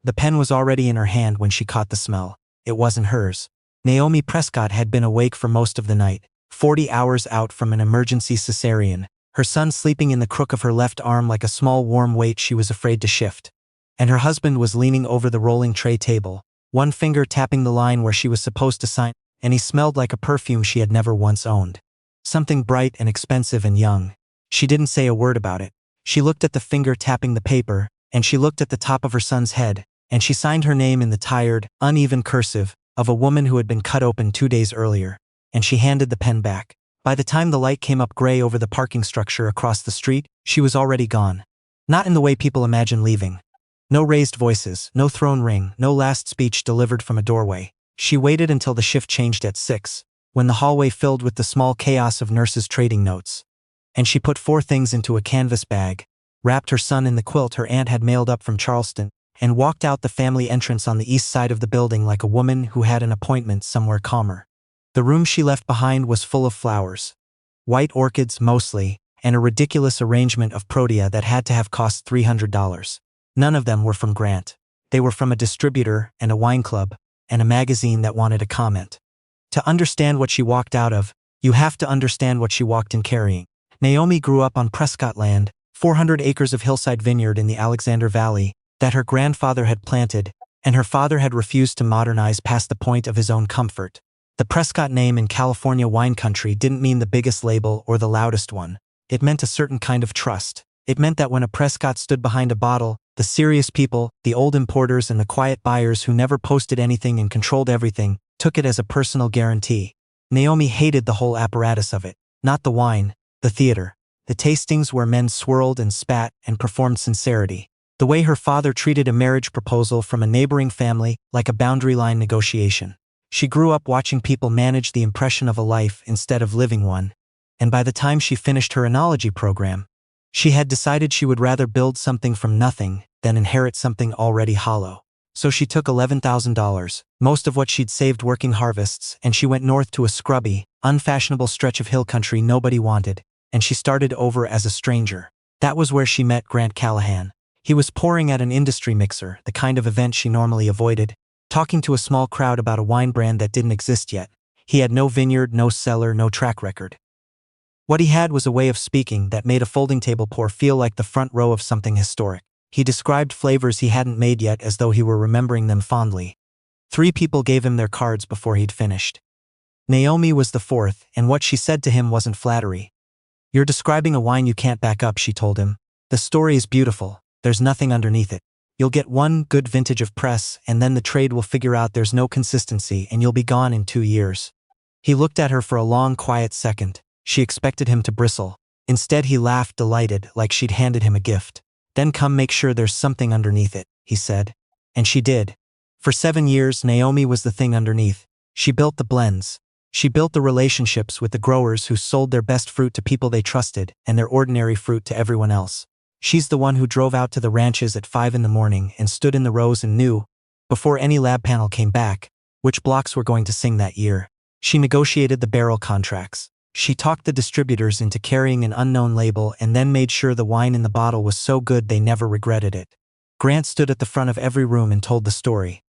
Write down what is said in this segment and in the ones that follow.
The pen was already in her hand when she caught the smell. It wasn't hers. Naomi Prescott had been awake for most of the night, 40 hours out from an emergency cesarean, her son sleeping in the crook of her left arm like a small warm weight she was afraid to shift. And her husband was leaning over the rolling tray table, one finger tapping the line where she was supposed to sign, and he smelled like a perfume she had never once owned. Something bright and expensive and young. She didn't say a word about it. She looked at the finger tapping the paper, and she looked at the top of her son's head, and she signed her name in the tired, uneven cursive of a woman who had been cut open 2 days earlier, and she handed the pen back. By the time the light came up gray over the parking structure across the street, she was already gone. Not in the way people imagine leaving. No raised voices, no throne ring, no last speech delivered from a doorway. She waited until the shift changed at 6, when the hallway filled with the small chaos of nurses trading notes. And she put 4 things into a canvas bag, wrapped her son in the quilt her aunt had mailed up from Charleston, and walked out the family entrance on the east side of the building like a woman who had an appointment somewhere calmer. The room she left behind was full of flowers. White orchids mostly, and a ridiculous arrangement of protea that had to have cost $300. None of them were from Grant. They were from a distributor and a wine club, and a magazine that wanted a comment. To understand what she walked out of, you have to understand what she walked in carrying. Naomi grew up on Prescott land, 400 acres of hillside vineyard in the Alexander Valley, that her grandfather had planted, and her father had refused to modernize past the point of his own comfort. The Prescott name in California wine country didn't mean the biggest label or the loudest one. It meant a certain kind of trust. It meant that when a Prescott stood behind a bottle, the serious people, the old importers and the quiet buyers who never posted anything and controlled everything, took it as a personal guarantee. Naomi hated the whole apparatus of it. Not the wine, the theater. The tastings where men swirled and spat and performed sincerity. The way her father treated a marriage proposal from a neighboring family like a boundary line negotiation. She grew up watching people manage the impression of a life instead of living one, and by the time she finished her enology program, she had decided she would rather build something from nothing than inherit something already hollow. So she took $11,000, most of what she'd saved working harvests, and she went north to a scrubby, unfashionable stretch of hill country nobody wanted, and she started over as a stranger. That was where she met Grant Callahan. He was pouring at an industry mixer, the kind of event she normally avoided, talking to a small crowd about a wine brand that didn't exist yet. He had no vineyard, no cellar, no track record. What he had was a way of speaking that made a folding table pour feel like the front row of something historic. He described flavors he hadn't made yet as though he were remembering them fondly. 3 people gave him their cards before he'd finished. Naomi was the 4th, and what she said to him wasn't flattery. "You're describing a wine you can't back up," she told him. "The story is beautiful. There's nothing underneath it. You'll get one good vintage of press, and then the trade will figure out there's no consistency and you'll be gone in 2 years." He looked at her for a long, quiet second. She expected him to bristle. Instead, he laughed, delighted, like she'd handed him a gift. "Then come make sure there's something underneath it," he said. And she did. For 7 years, Naomi was the thing underneath. She built the blends. She built the relationships with the growers who sold their best fruit to people they trusted and their ordinary fruit to everyone else. She's the one who drove out to the ranches at 5 in the morning and stood in the rows and knew, before any lab panel came back, which blocks were going to sing that year. She negotiated the barrel contracts. She talked the distributors into carrying an unknown label and then made sure the wine in the bottle was so good they never regretted it. Grant stood at the front of every room and told the story.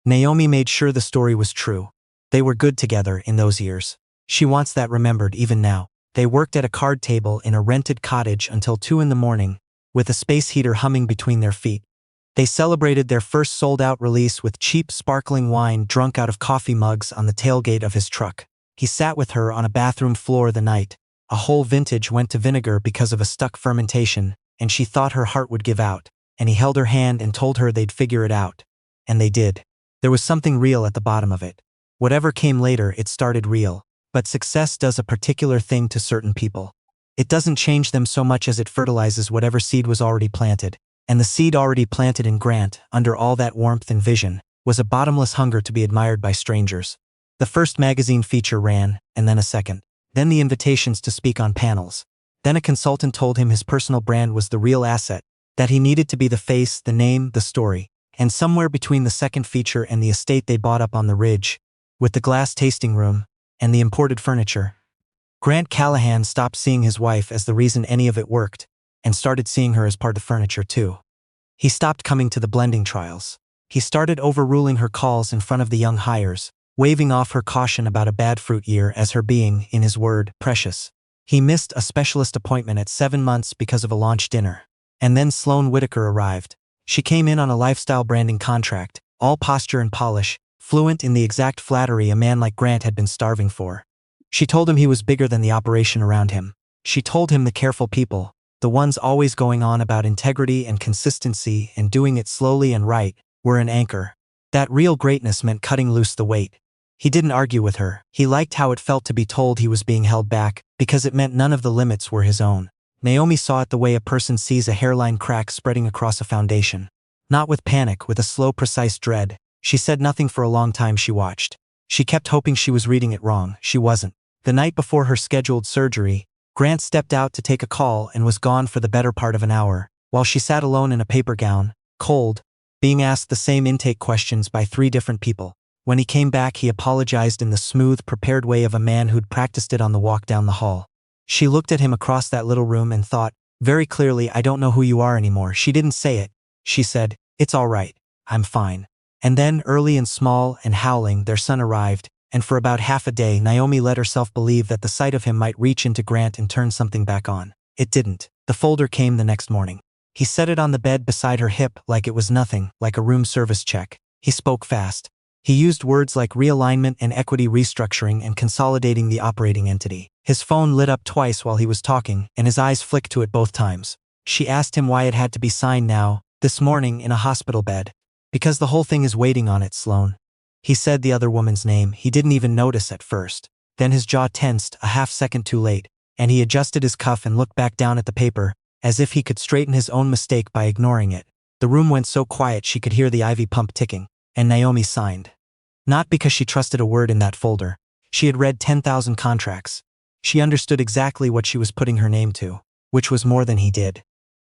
Naomi made sure the story was true. They were good together in those years. She wants that remembered even now. They worked at a card table in a rented cottage until 2 in the morning, with a space heater humming between their feet. They celebrated their first sold-out release with cheap sparkling wine drunk out of coffee mugs on the tailgate of his truck. He sat with her on a bathroom floor the night. A whole vintage went to vinegar because of a stuck fermentation, and she thought her heart would give out, and he held her hand and told her they'd figure it out. And they did. There was something real at the bottom of it. Whatever came later, it started real. But success does a particular thing to certain people. It doesn't change them so much as it fertilizes whatever seed was already planted. And the seed already planted in Grant, under all that warmth and vision, was a bottomless hunger to be admired by strangers. The first magazine feature ran, and then a second. Then the invitations to speak on panels. Then a consultant told him his personal brand was the real asset, that he needed to be the face, the name, the story. And somewhere between the second feature and the estate they bought up on the ridge, with the glass tasting room, and the imported furniture, Grant Callahan stopped seeing his wife as the reason any of it worked, and started seeing her as part of the furniture too. He stopped coming to the blending trials. He started overruling her calls in front of the young hires, waving off her caution about a bad fruit year as her being, in his word, precious. He missed a specialist appointment at 7 months because of a launch dinner. And then Sloane Whitaker arrived. She came in on a lifestyle branding contract, all posture and polish, fluent in the exact flattery a man like Grant had been starving for. She told him he was bigger than the operation around him. She told him the careful people, the ones always going on about integrity and consistency and doing it slowly and right, were an anchor. That real greatness meant cutting loose the weight. He didn't argue with her. He liked how it felt to be told he was being held back, because it meant none of the limits were his own. Naomi saw it the way a person sees a hairline crack spreading across a foundation. Not with panic, with a slow, precise dread. She said nothing for a long time. She watched. She kept hoping she was reading it wrong. She wasn't. The night before her scheduled surgery, Grant stepped out to take a call and was gone for the better part of an hour, while she sat alone in a paper gown, cold, being asked the same intake questions by 3 different people. When he came back, he apologized in the smooth, prepared way of a man who'd practiced it on the walk down the hall. She looked at him across that little room and thought, very clearly, I don't know who you are anymore. She didn't say it. She said, it's all right. I'm fine. And then, early and small and howling, their son arrived, and for about half a day, Naomi let herself believe that the sight of him might reach into Grant and turn something back on. It didn't. The folder came the next morning. He set it on the bed beside her hip like it was nothing, like a room service check. He spoke fast. He used words like realignment and equity restructuring and consolidating the operating entity. His phone lit up twice while he was talking, and his eyes flicked to it both times. She asked him why it had to be signed now, this morning in a hospital bed. Because the whole thing is waiting on it, Sloane. He said the other woman's name. He didn't even notice at first. Then his jaw tensed a half-second too late, and he adjusted his cuff and looked back down at the paper, as if he could straighten his own mistake by ignoring it. The room went so quiet she could hear the IV pump ticking, and Naomi signed. Not because she trusted a word in that folder. She had read 10,000 contracts. She understood exactly what she was putting her name to, which was more than he did.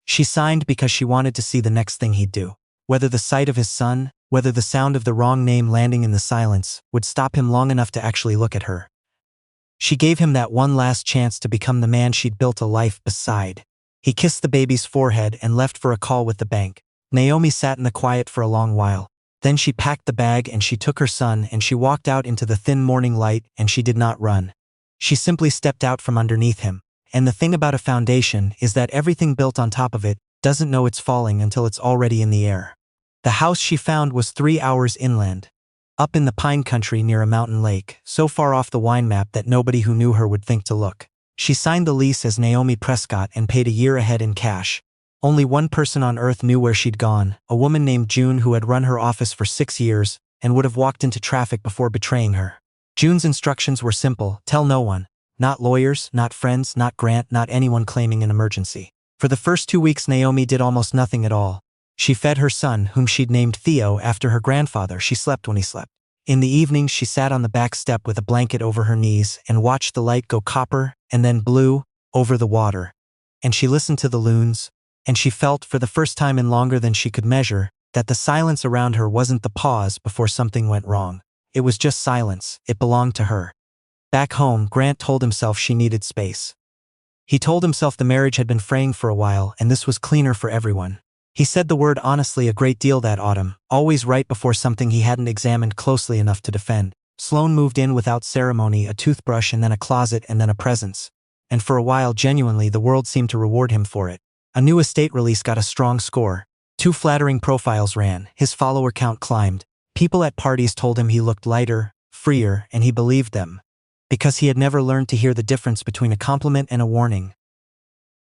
She signed because she wanted to see the next thing he'd do. Whether the sight of his son, whether the sound of the wrong name landing in the silence, would stop him long enough to actually look at her. She gave him that one last chance to become the man she'd built a life beside. He kissed the baby's forehead and left for a call with the bank. Naomi sat in the quiet for a long while. Then she packed the bag and she took her son and she walked out into the thin morning light, and she did not run. She simply stepped out from underneath him. And the thing about a foundation is that everything built on top of it doesn't know it's falling until it's already in the air. The house she found was 3 hours inland, up in the pine country near a mountain lake, so far off the wine map that nobody who knew her would think to look. She signed the lease as Naomi Prescott and paid a year ahead in cash. Only one person on earth knew where she'd gone, a woman named June who had run her office for 6 years and would have walked into traffic before betraying her. June's instructions were simple: tell no one. Not lawyers, not friends, not Grant, not anyone claiming an emergency. For the first 2 weeks Naomi did almost nothing at all. She fed her son, whom she'd named Theo after her grandfather. She slept when he slept. In the evenings she sat on the back step with a blanket over her knees and watched the light go copper and then blue over the water. And she listened to the loons, and she felt, for the first time in longer than she could measure, that the silence around her wasn't the pause before something went wrong. It was just silence. It belonged to her. Back home, Grant told himself she needed space. He told himself the marriage had been fraying for a while and this was cleaner for everyone. He said the word honestly a great deal that autumn, always right before something he hadn't examined closely enough to defend. Sloane moved in without ceremony, a toothbrush and then a closet and then a presence. And for a while, genuinely, the world seemed to reward him for it. A new estate release got a strong score. 2 flattering profiles ran. His follower count climbed. People at parties told him he looked lighter, freer, and he believed them. Because he had never learned to hear the difference between a compliment and a warning.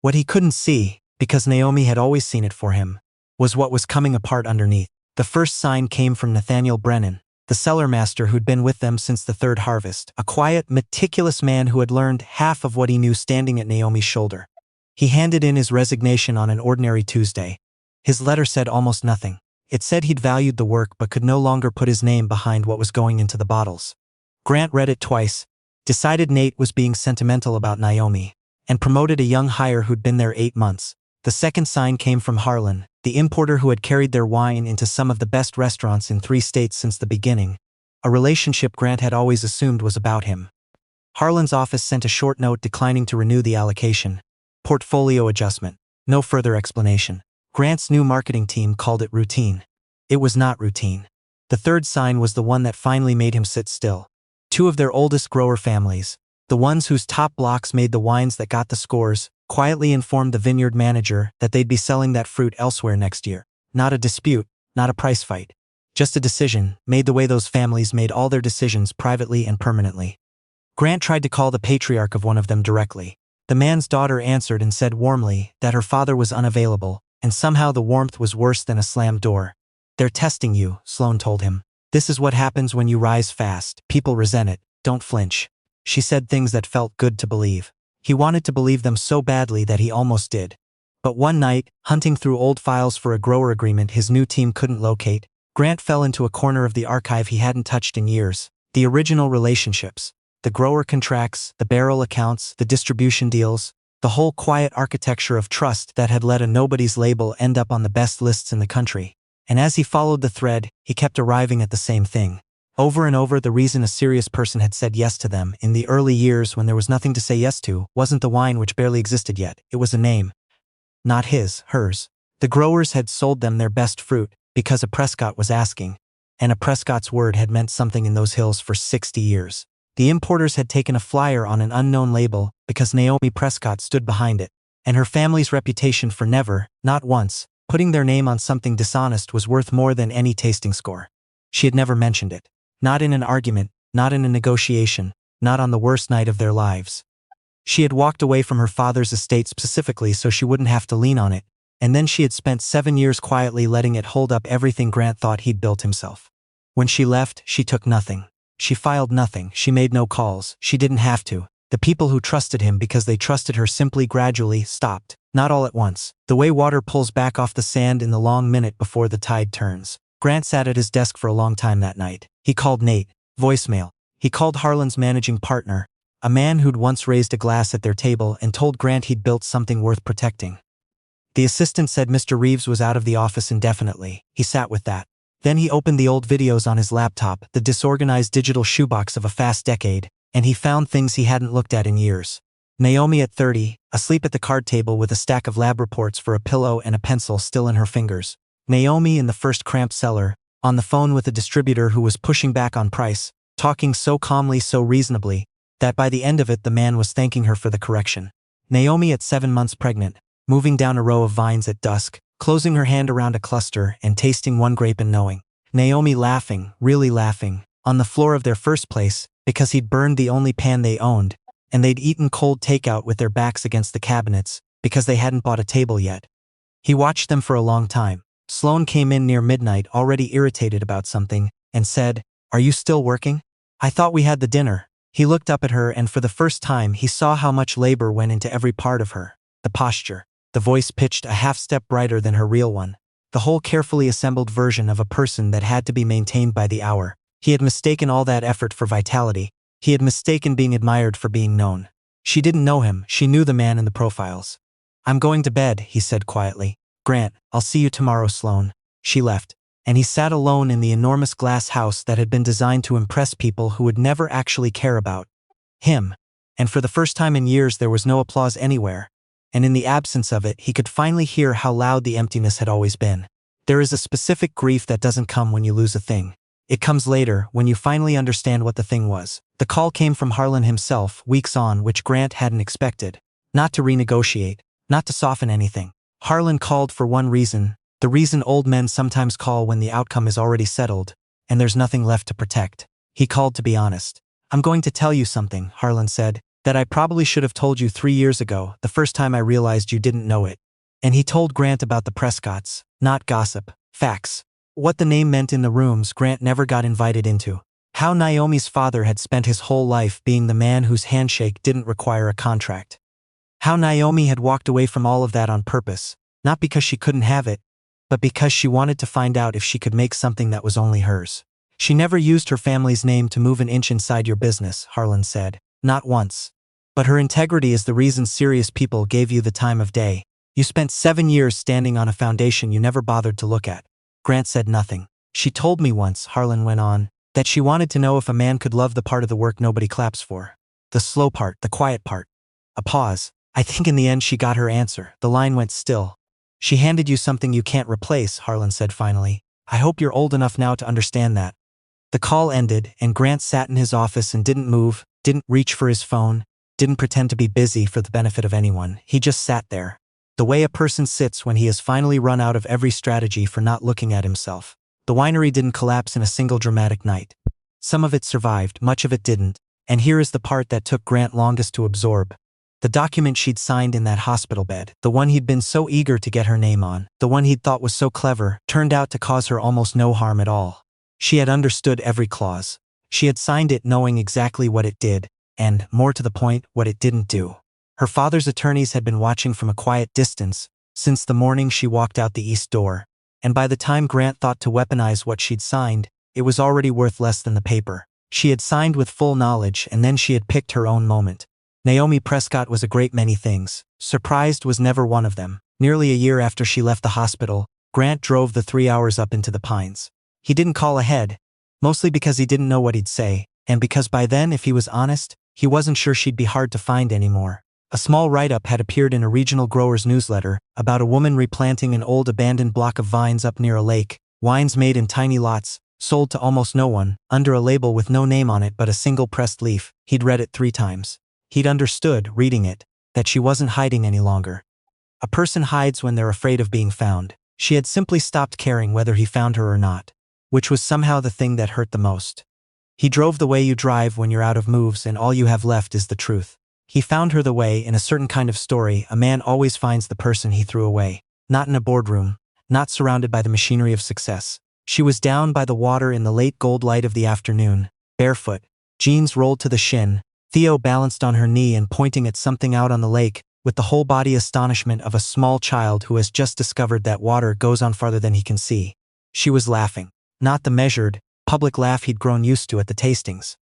What he couldn't see, because Naomi had always seen it for him, was what was coming apart underneath. The first sign came from Nathaniel Brennan, the cellar master who'd been with them since the 3rd harvest, a quiet, meticulous man who had learned half of what he knew standing at Naomi's shoulder. He handed in his resignation on an ordinary Tuesday. His letter said almost nothing. It said he'd valued the work but could no longer put his name behind what was going into the bottles. Grant read it twice, decided Nate was being sentimental about Naomi, and promoted a young hire who'd been there 8 months. The second sign came from Harlan, the importer who had carried their wine into some of the best restaurants in 3 states since the beginning, a relationship Grant had always assumed was about him. Harlan's office sent a short note declining to renew the allocation. Portfolio adjustment. No further explanation. Grant's new marketing team called it routine. It was not routine. The third sign was the one that finally made him sit still. Two of their oldest grower families, the ones whose top blocks made the wines that got the scores, quietly informed the vineyard manager that they'd be selling that fruit elsewhere next year. Not a dispute, not a price fight. Just a decision, made the way those families made all their decisions privately and permanently. Grant tried to call the patriarch of one of them directly. The man's daughter answered and said warmly that her father was unavailable, and somehow the warmth was worse than a slammed door. "They're testing you," Sloane told him. "This is what happens when you rise fast. People resent it. Don't flinch." She said things that felt good to believe. He wanted to believe them so badly that he almost did. But one night, hunting through old files for a grower agreement his new team couldn't locate, Grant fell into a corner of the archive he hadn't touched in years. The original relationships. The grower contracts, the barrel accounts, the distribution deals, the whole quiet architecture of trust that had let a nobody's label end up on the best lists in the country. And as he followed the thread, he kept arriving at the same thing. Over and over, the reason a serious person had said yes to them in the early years when there was nothing to say yes to wasn't the wine which barely existed yet, it was a name. Not his, hers. The growers had sold them their best fruit because a Prescott was asking, and a Prescott's word had meant something in those hills for 60 years. The importers had taken a flyer on an unknown label because Naomi Prescott stood behind it, and her family's reputation for never, not once, putting their name on something dishonest was worth more than any tasting score. She had never mentioned it. Not in an argument, not in a negotiation, not on the worst night of their lives. She had walked away from her father's estate specifically so she wouldn't have to lean on it, and then she had spent 7 years quietly letting it hold up everything Grant thought he'd built himself. When she left, she took nothing. She filed nothing, she made no calls, she didn't have to. The people who trusted him because they trusted her simply gradually stopped, not all at once, the way water pulls back off the sand in the long minute before the tide turns. Grant sat at his desk for a long time that night. He called Nate. Voicemail. He called Harlan's managing partner, a man who'd once raised a glass at their table and told Grant he'd built something worth protecting. The assistant said Mr. Reeves was out of the office indefinitely. He sat with that. Then he opened the old videos on his laptop, the disorganized digital shoebox of a fast decade, and he found things he hadn't looked at in years. Naomi at 30, asleep at the card table with a stack of lab reports for a pillow and a pencil still in her fingers. Naomi in the first cramped cellar, on the phone with a distributor who was pushing back on price, talking so calmly, so reasonably, that by the end of it the man was thanking her for the correction. Naomi at 7 months pregnant, moving down a row of vines at dusk, closing her hand around a cluster and tasting one grape and knowing. Naomi laughing, really laughing, on the floor of their first place, because he'd burned the only pan they owned, and they'd eaten cold takeout with their backs against the cabinets, because they hadn't bought a table yet. He watched them for a long time. Sloane came in near midnight already irritated about something, and said, "Are you still working? I thought we had the dinner." He looked up at her and for the first time he saw how much labor went into every part of her. The posture. The voice pitched a half step brighter than her real one. The whole carefully assembled version of a person that had to be maintained by the hour. He had mistaken all that effort for vitality. He had mistaken being admired for being known. She didn't know him, she knew the man in the profiles. "I'm going to bed," he said quietly. "Grant, I'll see you tomorrow, Sloane." She left, and he sat alone in the enormous glass house that had been designed to impress people who would never actually care about him. And for the first time in years there was no applause anywhere. And in the absence of it, he could finally hear how loud the emptiness had always been. There is a specific grief that doesn't come when you lose a thing. It comes later, when you finally understand what the thing was. The call came from Harlan himself, weeks on, which Grant hadn't expected. Not to renegotiate, not to soften anything. Harlan called for one reason, the reason old men sometimes call when the outcome is already settled, and there's nothing left to protect. He called to be honest. "I'm going to tell you something," Harlan said, "that I probably should have told you 3 years ago, the first time I realized you didn't know it." And he told Grant about the Prescotts, not gossip, facts. What the name meant in the rooms Grant never got invited into. How Naomi's father had spent his whole life being the man whose handshake didn't require a contract. How Naomi had walked away from all of that on purpose, not because she couldn't have it, but because she wanted to find out if she could make something that was only hers. "She never used her family's name to move an inch inside your business," Harlan said. "Not once. But her integrity is the reason serious people gave you the time of day. You spent 7 years standing on a foundation you never bothered to look at." Grant said nothing. "She told me once," Harlan went on, "that she wanted to know if a man could love the part of the work nobody claps for. The slow part, the quiet part." A pause. "I think in the end she got her answer." The line went still. "She handed you something you can't replace," Harlan said finally. I hope you're old enough now to understand that. The call ended, and Grant sat in his office and didn't move, didn't reach for his phone, didn't pretend to be busy for the benefit of anyone. He just sat there. The way a person sits when he has finally run out of every strategy for not looking at himself. The winery didn't collapse in a single dramatic night. Some of it survived, much of it didn't, and here is the part that took Grant longest to absorb. The document she'd signed in that hospital bed, the one he'd been so eager to get her name on, the one he'd thought was so clever, turned out to cause her almost no harm at all. She had understood every clause. She had signed it knowing exactly what it did, and, more to the point, what it didn't do. Her father's attorneys had been watching from a quiet distance since the morning she walked out the east door, and by the time Grant thought to weaponize what she'd signed, it was already worth less than the paper. She had signed with full knowledge, and then she had picked her own moment. Naomi Prescott was a great many things. Surprised was never one of them. Nearly a year after she left the hospital, Grant drove the 3 hours up into the Pines. He didn't call ahead, mostly because he didn't know what he'd say, and because by then, if he was honest, he wasn't sure she'd be hard to find anymore. A small write-up had appeared in a regional grower's newsletter about a woman replanting an old abandoned block of vines up near a lake, wines made in tiny lots, sold to almost no one, under a label with no name on it but a single pressed leaf. He'd read it 3 times. He'd understood, reading it, that she wasn't hiding any longer. A person hides when they're afraid of being found. She had simply stopped caring whether he found her or not, which was somehow the thing that hurt the most. He drove the way you drive when you're out of moves and all you have left is the truth. He found her the way, in a certain kind of story, a man always finds the person he threw away. Not in a boardroom, not surrounded by the machinery of success. She was down by the water in the late gold light of the afternoon, barefoot, jeans rolled to the shin, Theo balanced on her knee and pointing at something out on the lake, with the whole body astonishment of a small child who has just discovered that water goes on farther than he can see. She was laughing. Not the measured, public laugh he'd grown used to at the tastings.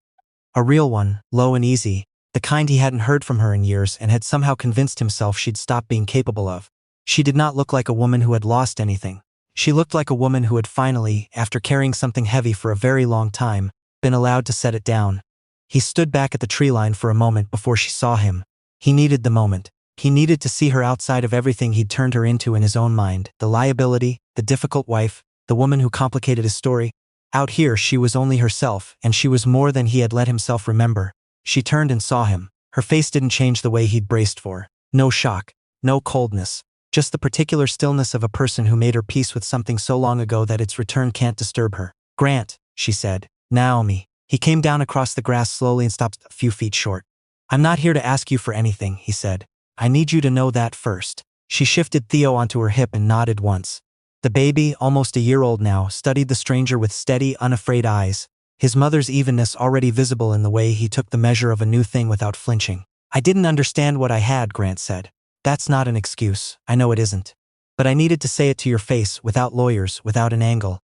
A real one, low and easy, the kind he hadn't heard from her in years and had somehow convinced himself she'd stopped being capable of. She did not look like a woman who had lost anything. She looked like a woman who had finally, after carrying something heavy for a very long time, been allowed to set it down. He stood back at the tree line for a moment before she saw him. He needed the moment. He needed to see her outside of everything he'd turned her into in his own mind, the liability, the difficult wife, the woman who complicated his story. Out here she was only herself, and she was more than he had let himself remember. She turned and saw him. Her face didn't change the way he'd braced for. No shock, no coldness, just the particular stillness of a person who made her peace with something so long ago that its return can't disturb her. "Grant," she said. "Naomi." He came down across the grass slowly and stopped a few feet short. "I'm not here to ask you for anything," he said. "I need you to know that first." She shifted Theo onto her hip and nodded once. The baby, almost a year old now, studied the stranger with steady, unafraid eyes, his mother's evenness already visible in the way he took the measure of a new thing without flinching. "I didn't understand what I had," Grant said. "That's not an excuse, I know it isn't. But I needed to say it to your face, without lawyers, without an angle.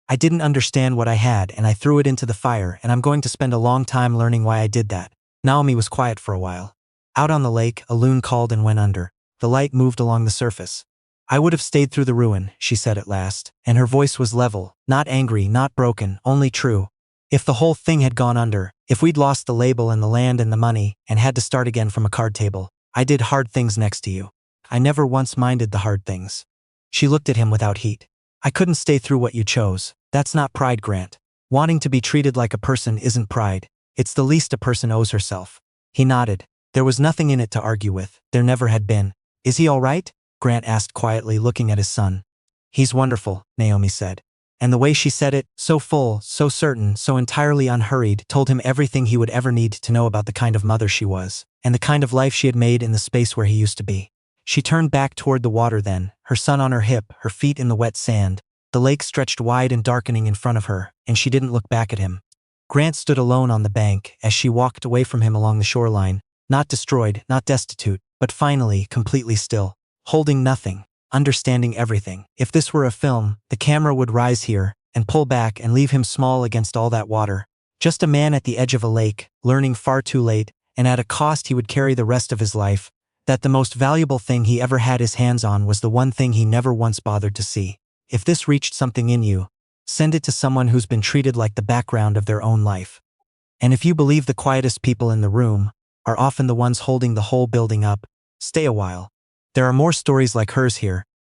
I didn't understand what I had and I threw it into the fire, and I'm going to spend a long time learning why I did that." Naomi was quiet for a while. Out on the lake, a loon called and went under. The light moved along the surface. "I would have stayed through the ruin," she said at last, and her voice was level, not angry, not broken, only true. "If the whole thing had gone under, if we'd lost the label and the land and the money, and had to start again from a card table, I did hard things next to you. I never once minded the hard things." She looked at him without heat. "I couldn't stay through what you chose. That's not pride, Grant. Wanting to be treated like a person isn't pride. It's the least a person owes herself." He nodded. There was nothing in it to argue with. There never had been. "Is he all right?" Grant asked quietly, looking at his son. "He's wonderful," Naomi said. And the way she said it, so full, so certain, so entirely unhurried, told him everything he would ever need to know about the kind of mother she was, and the kind of life she had made in the space where he used to be. She turned back toward the water then, her son on her hip, her feet in the wet sand. The lake stretched wide and darkening in front of her, and she didn't look back at him. Grant stood alone on the bank as she walked away from him along the shoreline, not destroyed, not destitute, but finally completely still, holding nothing, understanding everything. If this were a film, the camera would rise here and pull back and leave him small against all that water. Just a man at the edge of a lake, learning far too late, and at a cost he would carry the rest of his life, that the most valuable thing he ever had his hands on was the one thing he never once bothered to see. If this reached something in you, send it to someone who's been treated like the background of their own life. And if you believe the quietest people in the room are often the ones holding the whole building up, stay a while. There are more stories like hers here,